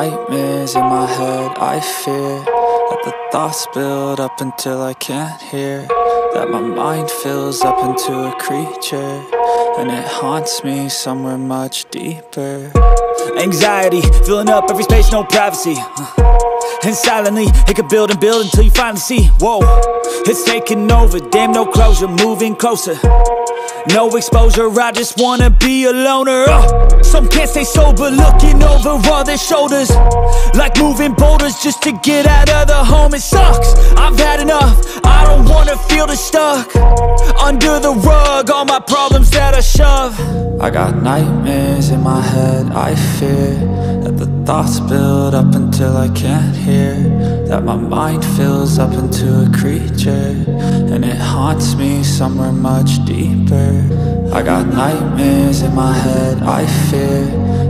nightmares in my head, I fear that the thoughts build up until I can't hear, that my mind fills up into a creature, and it haunts me somewhere much deeper. Anxiety, filling up every space, no privacy. And silently, it could build and build until you finally see, whoa, it's taking over, damn no closure, moving closer. No exposure, I just wanna be a loner. Some can't stay sober, looking over all their shoulders, like moving boulders just to get out of the home. It sucks, I've had enough, I don't wanna feel the stuck under the rug, all my problems that I shove. I got nightmares in my head, I fear that the thoughts build up until I can't hear, that my mind fills up into a creature, and it haunts me somewhere much deeper. I got nightmares in my head, I fear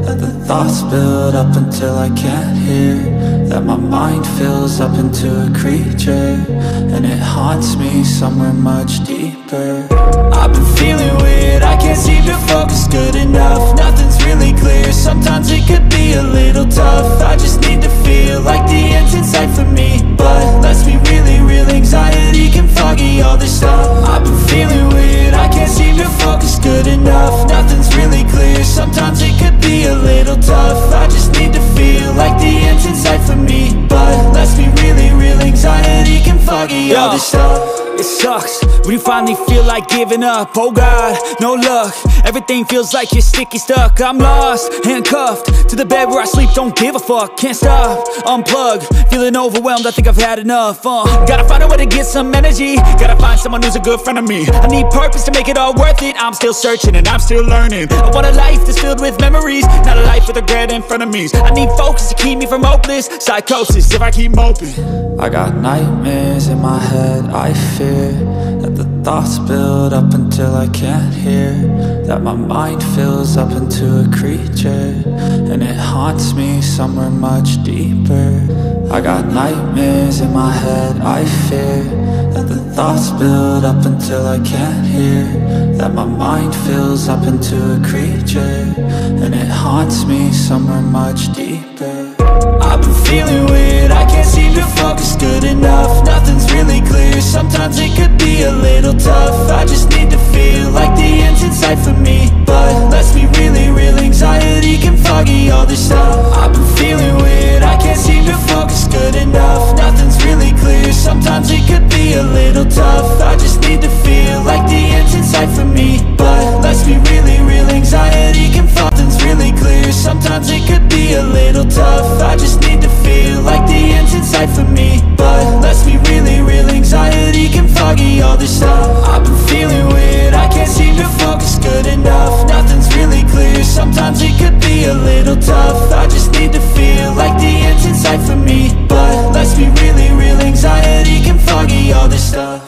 that the thoughts build up until I can't hear, that my mind fills up into a creature, and it haunts me somewhere much deeper. I've been feeling weird, I can't seem to focus good enough. Nothing's really clear, sometimes it could be a little tough. I just need to feel like the end's in sight for me, but let's be really real, anxiety can foggy all this stuff. I've been feeling weird, I can't seem to focus good enough. Nothing's really clear, sometimes it could be a little tough. I just need to feel like the end's in sight for me, but let's be really real, anxiety can foggy all this stuff. It sucks when you finally feel like giving up. Oh God, no luck, everything feels like you're sticky stuck. I'm lost, handcuffed to the bed where I sleep, don't give a fuck. Can't stop, unplug, feeling overwhelmed, I think I've had enough. Gotta find a way to get some energy, gotta find someone who's a good friend of me. I need purpose to make it all worth it, I'm still searching and I'm still learning. I want a life that's filled with memories, not a life with regret and frenemies. I need focus to keep me from hopeless psychosis if I keep moping. I got nightmares in my head, I fear that the thoughts build up until I can't hear, that my mind fills up into a creature, and it haunts me somewhere much deeper. I got nightmares in my head, I fear that the thoughts build up until I can't hear, that my mind fills up into a creature, and it haunts me somewhere much deeper. I've been feeling weird, I can't seem to focus good enough. Nothing's really clear, sometimes it could be a little tough. I just need to feel like the end's in sight for me, but let's be really real, anxiety can foggy all this stuff. I've been feeling weird, I can't seem to focus good enough. Nothing's really clear, sometimes it could be a little tough. I just need to feel like the end's in sight for me, but let's be really real, anxiety can foggy. Nothing's really clear, sometimes it could be a little tough. I just need to feel like the end's in sight for me, but let's be really real, anxiety can foggy all this stuff. I've been feeling weird, I can't seem to focus good enough. Nothing's really clear, sometimes it could be a little tough. I just need to feel like the end's in sight for me, but let's be really real, anxiety can foggy all this stuff.